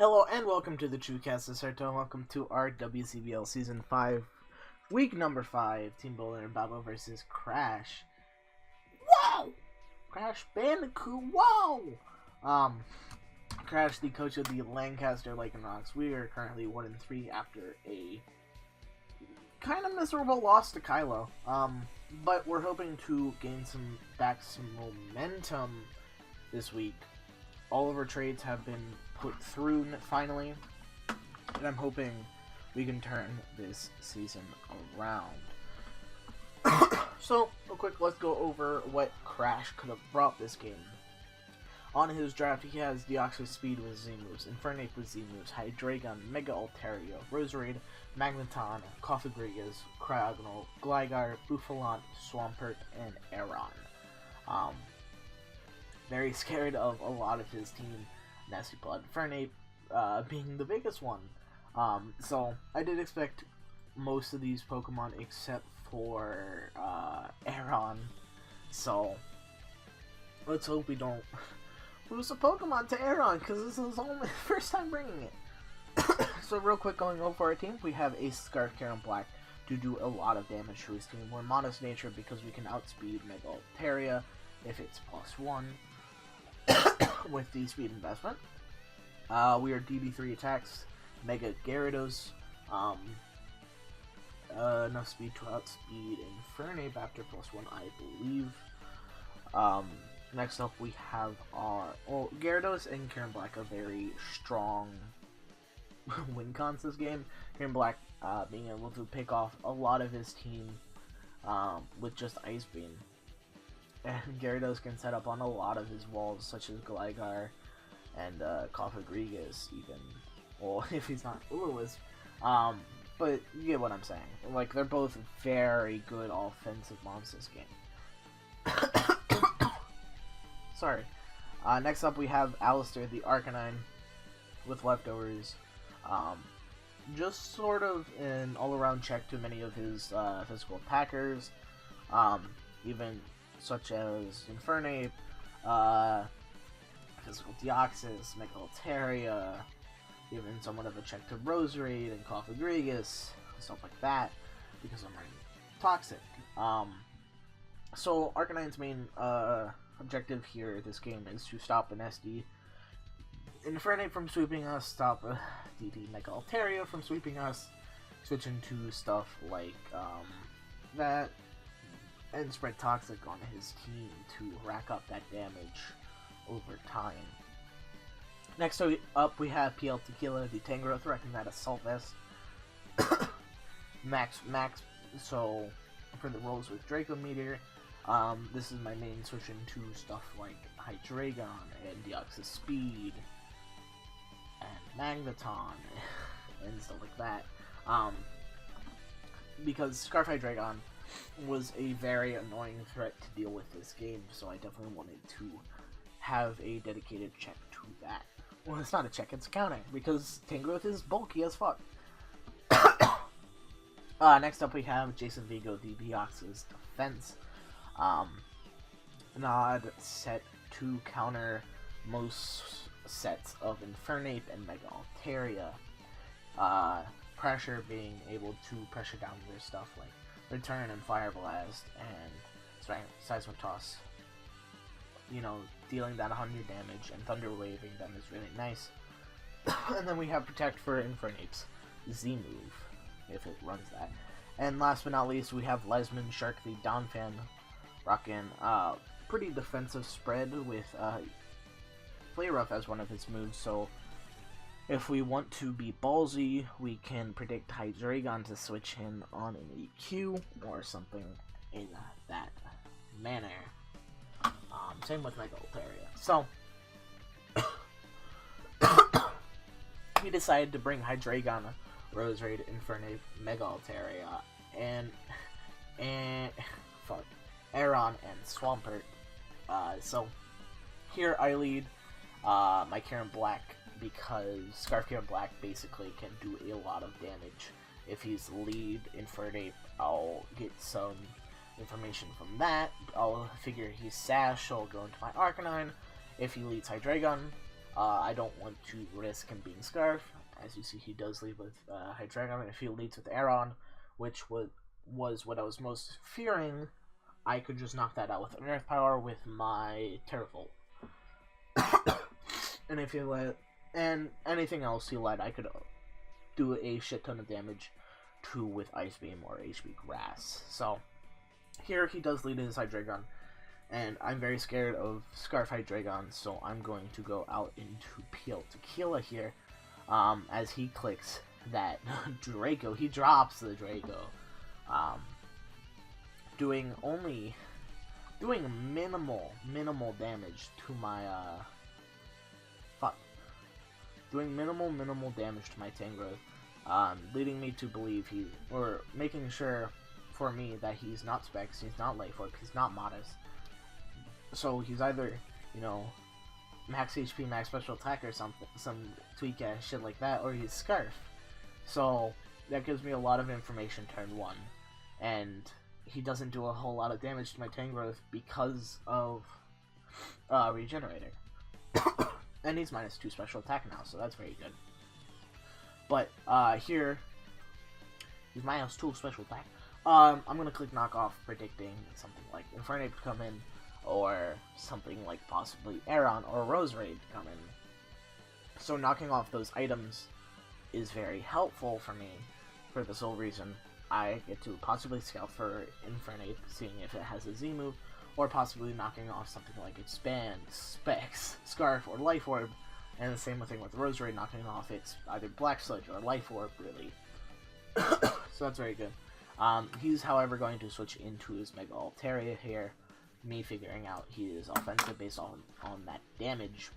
Hello and welcome to the Chucast. This is Hartou and welcome to our WCBL Season 5, Week number 5, Team Bowler and Battle versus Crash. Whoa! Crash Bandicoot, whoa! Crash, the coach of the Lancaster Lycanrocs. We are currently 1-3 after a kind of miserable loss to Kylo. But we're hoping to gain some momentum this week. All of our trades have been put through finally, and I'm hoping we can turn this season around. So, real quick, let's go over what Crash could have brought this game. On his draft, he has Deoxys Speed with Z moves, Infernape with Z moves, Hydreigon, Mega Altaria, Roserade, Magneton, Cofagrigus, Cryogonal, Gligar, Buffalant, Swampert, and Aron. Very scared of a lot of his team. Nasty Blood, Infernape being the biggest one. So I did expect most of these Pokemon except for Aron. So let's hope we don't lose a Pokemon to Aron, because this is only the first time bringing it. So real quick, going over our team, we have a Scarf Karen Black to do a lot of damage to his team. We're Modest Nature because we can outspeed Mega Altaria if it's +1 with the speed investment. We are DB3 attacks, Mega Gyarados, enough speed to outspeed Infernape after +1, I believe. Next up we have our, Gyarados and Karen Black are very strong win cons this game. Karen Black being able to pick off a lot of his team with just Ice Beam. And Gyarados can set up on a lot of his walls, such as Gligar and Cofagrigus, even. Well, if he's not Uluwisp. But you get what I'm saying. Like, they're both very good offensive mobs this game. Sorry. Next up we have Alistair, the Arcanine, with leftovers. Just sort of an all-around check to many of his physical attackers. Even such as Infernape, Physical Deoxys, Mega Altaria, even somewhat of a check to Roserade and Cofagrigus, stuff like that, because I'm running Toxic. So Arcanine's main objective here this game is to stop an SD Infernape from sweeping us, stop DD Mega Altaria from sweeping us, switch into stuff like that, and spread Toxic on his team to rack up that damage over time. Next up we have PL Tequila, the Tangrowth, wrecking that Assault Vest. Max, so for the rolls with Draco Meteor, this is my main switch into stuff like Hydreigon and Deoxys Speed and Magneton and stuff like that. Because Scarf Hydreigon was a very annoying threat to deal with this game, so I definitely wanted to have a dedicated check to that. Well, it's not a check, it's a counter, because Tangrowth is bulky as fuck. Next up we have Jason Vigo, the Deoxys Defense. Nod set to counter most sets of Infernape and Mega Altaria. Pressure being able to pressure down their stuff like Return and Fire Blast and Seismic Toss. You know, dealing that 100 damage and Thunder Waving them is really nice. And then we have Protect for Infernape's Z move, if it runs that. And last but not least, we have Lesman Shark, the Donphan, rocking pretty defensive spread with Flare Rough as one of his moves, so if we want to be ballsy, we can predict Hydreigon to switch in on an EQ or something in that manner. Same with Mega Altaria. So, we decided to bring Hydreigon, Roserade, Infernape, Mega Altaria, and Aron and Swampert. So, here I lead my Karen Black, because Scarf Karen Black basically can do a lot of damage. If he's lead Infernape, I'll get some information from that. I'll figure he's Sash, so I'll go into my Arcanine. If he leads Hydreigon, I don't want to risk him being Scarf. As you see, he does lead with Hydreigon. If he leads with Aeron, which was what I was most fearing, I could just knock that out with an Earth Power with my Terravolt. And if he let, and anything else he let, I could do a shit ton of damage to with Ice Beam or HB Grass. So here he does lead his Hydreigon, and I'm very scared of Scarf Hydreigon, so I'm going to go out into Peel Tequila here, as he clicks that Draco. He drops the Draco, doing minimal damage to my doing minimal damage to my Tangrowth, leading me to believe or making sure for me that he's not Specs, he's not Life Orb, he's not Modest. So he's either, you know, max HP, max special attack, or some tweak ass shit like that, or he's Scarf. So that gives me a lot of information turn 1, and he doesn't do a whole lot of damage to my Tangrowth because of Regenerator. And he's -2 special attack now, so that's very good. But here he's -2 special attack. I'm gonna click knock off, predicting something like Infernape to come in, or something like possibly Aeron or Roserade to come in. So knocking off those items is very helpful for me, for the sole reason I get to possibly scout for Infernape, seeing if it has a Z move, or possibly knocking off something like Expand, Specs, Scarf, or Life Orb, and the same thing with Roserade, knocking off its either Black Sludge or Life Orb, really. So that's very good. He's, however, going to switch into his Mega Altaria here, me figuring out he is offensive based on that damage.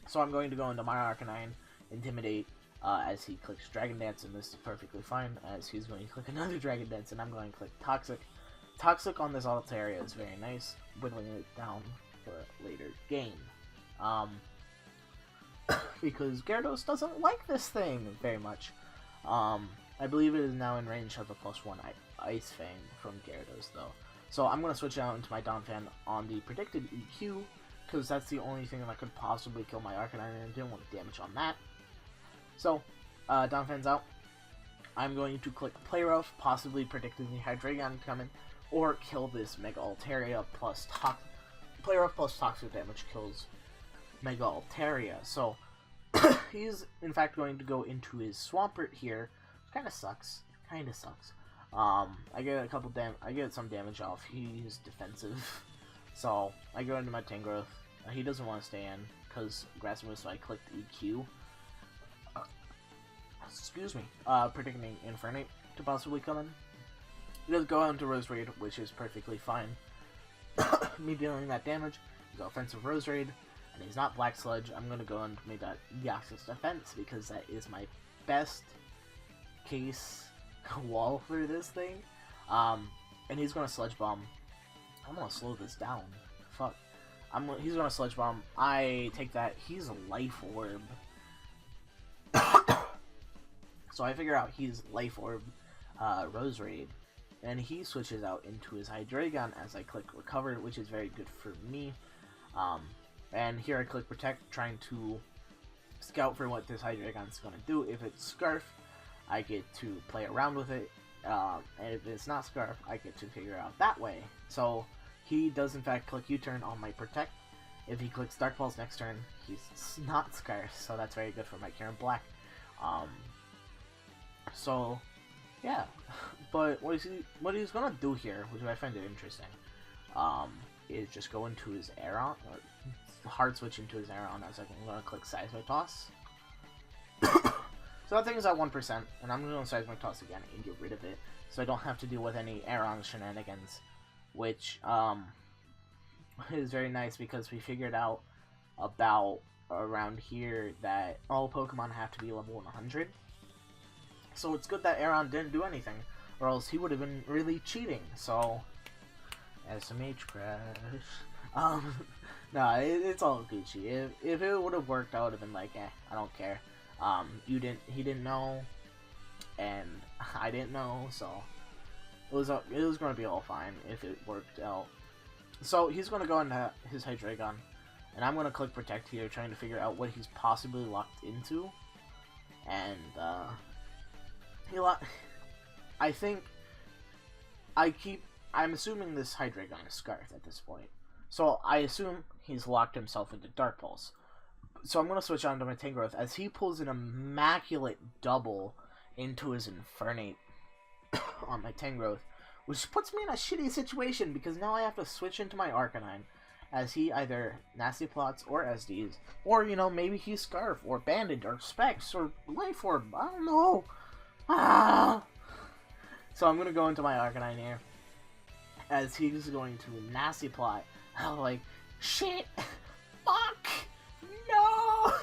So I'm going to go into my Arcanine, Intimidate, as he clicks Dragon Dance, and this is perfectly fine, as he's going to click another Dragon Dance, and I'm going to click Toxic. Toxic on this Altaria is very nice, whittling it down for a later game. Because Gyarados doesn't like this thing very much. I believe it is now in range of a +1 Ice Fang from Gyarados, though. So I'm going to switch out into my Donphan on the predicted EQ, because that's the only thing that could possibly kill my Arcanine, and I didn't want to damage on that. So, Donphan's out. I'm going to click Play Rough, possibly predicting the Hydreigon coming, or kill this Mega Altaria plus Play Rough plus Toxic damage kills Mega Altaria. So, he's in fact going to go into his Swampert here. Kinda sucks. I get some damage off. He's defensive. So, I go into my Tangrowth. He doesn't want to stay in, because Grass Move, so I clicked EQ. Excuse me. Predicting Infernape to possibly come in. He does go into Roserade, which is perfectly fine. Me dealing that damage. He's offensive Roserade, and he's not Black Sludge. I'm going to go into make that Deoxys Defense, because that is my best case wall for this thing. And he's going to Sludge Bomb. I'm going to slow this down. Fuck. He's going to Sludge Bomb. I take that. He's a Life Orb. So I figure out he's Life Orb Roserade. And he switches out into his Hydreigon as I click Recover, which is very good for me. And here I click Protect, trying to scout for what this Hydreigon is going to do. If it's Scarf, I get to play around with it. And if it's not Scarf, I get to figure out that way. So he does in fact click U-turn on my Protect. If he clicks Dark Pulse next turn, he's not Scarf, so that's very good for my Karen Black. So yeah, but what he's gonna do here, which I find it interesting, is just go into his Aeron, or hard switch into his Aeron, as I'm gonna click Seismic Toss. So that thing is at 1%, and I'm gonna Seismic Toss again and get rid of it, so I don't have to deal with any Aeron shenanigans, which is very nice, because we figured out about around here that all Pokemon have to be level 100. So it's good that Aeron didn't do anything, or else he would have been really cheating. So, SMH Crash. No, it's all Gucci. If it would have worked, I would have been like, I don't care. He didn't know, and I didn't know, so it was going to be all fine if it worked out. So he's going to go into his Hydreigon. And I'm going to click protect here, trying to figure out what he's possibly locked into. And, I think, I'm assuming this Hydreigon is Scarf at this point. So, I assume he's locked himself into Dark Pulse. So, I'm going to switch on to my Tangrowth as he pulls an immaculate double into his Infernape on my Tangrowth, which puts me in a shitty situation because now I have to switch into my Arcanine as he either Nasty Plots or SDs, or, you know, maybe he's Scarf, or Banded, or Specs, or Life Orb, I don't know. So I'm going to go into my Arcanine here as he's going to Nasty Plot. I'm like, shit, fuck, no,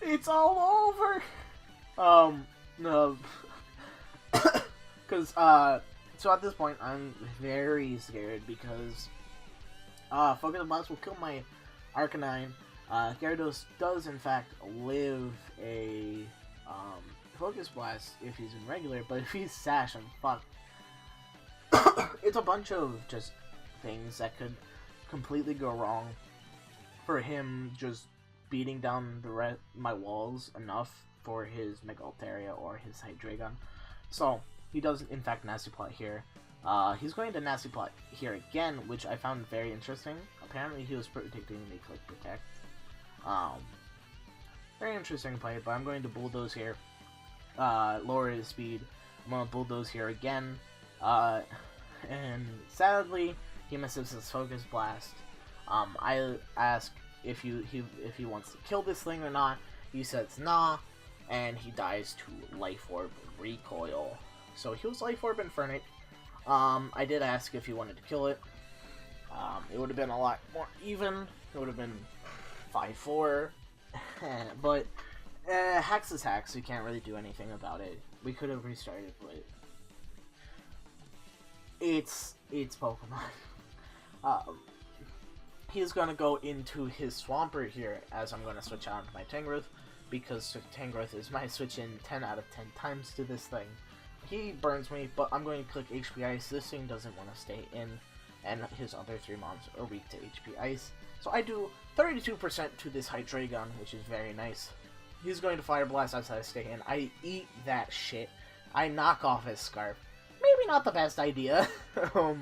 it's all over. No, because, so at this point, I'm very scared because, Focus Blast will kill my Arcanine. Gyarados does, in fact, live a, Focus Blast if he's in regular, but if he's Sash, I'm fucked. It's a bunch of just things that could completely go wrong for him just beating down my walls enough for his Mega Altaria or his Hydreigon. So, he does, in fact, Nasty Plot here. He's going to Nasty Plot here again, which I found very interesting. Apparently, he was predicting me click Protect. Very interesting play, but I'm going to Bulldoze here. Lower his speed. I'm going to Bulldoze here again. And sadly, he misses his Focus Blast. I ask if he wants to kill this thing or not. He says nah, and he dies to Life Orb Recoil. So he was Life Orb Infernape. I did ask if he wanted to kill it. It would have been a lot more even. It would have been 5-4. But Hex is Hex. We can't really do anything about it. We could have restarted, but it's Pokemon. He's gonna go into his Swampert here as I'm gonna switch on to my Tangrowth, because Tangrowth is my switch in 10 out of 10 times to this thing. He burns me, but I'm going to click HP Ice. This thing doesn't want to stay in, and his other 3 mons are weak to HP Ice. So I do 32% to this Hydreigon, which is very nice. He's going to Fire Blast as I stay in. I eat that shit. I knock off his Scarf. Maybe not the best idea. But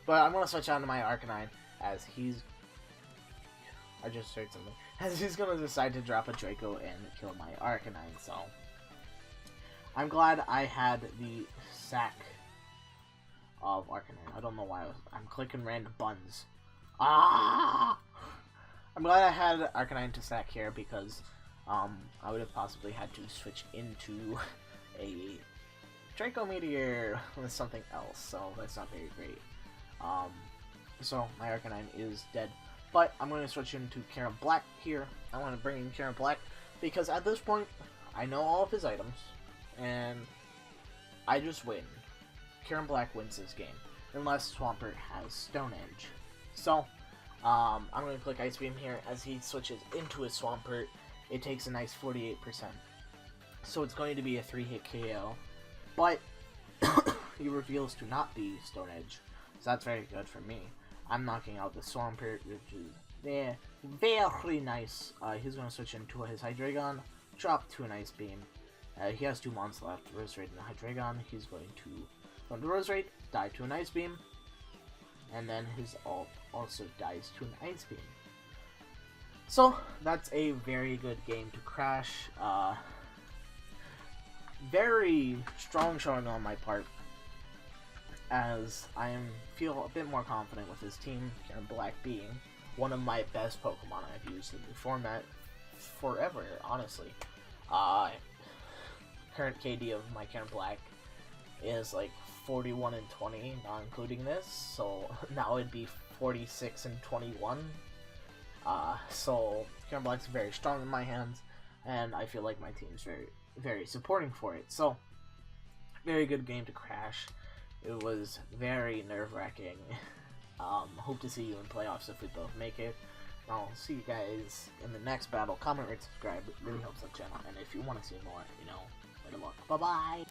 I'm going to switch on to my Arcanine as he's... I just heard something. As he's going to decide to drop a Draco and kill my Arcanine, so... I'm glad I had the sack of Arcanine. I don't know why I'm clicking random buttons. I'm glad I had Arcanine to sack here because I would have possibly had to switch into a Draco Meteor with something else, so that's not very great. So my Arcanine is dead. But I'm going to switch into Karen Black here. I want to bring in Karen Black because at this point, I know all of his items. And I just win. Karen Black wins this game. Unless Swampert has Stone Edge. So, I'm going to click Ice Beam here. As he switches into his Swampert, it takes a nice 48%. So it's going to be a 3-hit KO. But, he reveals to not be Stone Edge. So that's very good for me. I'm knocking out the Swampert, which is very nice. He's going to switch into his Hydreigon. Drop to an Ice Beam. He has 2 mons left, Roserade and Hydreigon. He's going to go into Roserade, die to an Ice Beam, and then his ult also dies to an Ice Beam. So, that's a very good game to Crash. Very strong showing on my part, as I feel a bit more confident with his team, Karen Black being one of my best Pokemon I've used in the format forever, honestly. Current KD of my Karen Black is like 41 and 20, not including this, so now it'd be 46 and 21. So Karen Black's very strong in my hands, and I feel like my team's very supporting for it. So very good game to Crash. It was very nerve-wracking. Hope to see you in playoffs if we both make it. I'll see you guys in the next battle. Comment, rate, subscribe. It really helps the channel. And if you want to see more, you know, better luck. Bye-bye!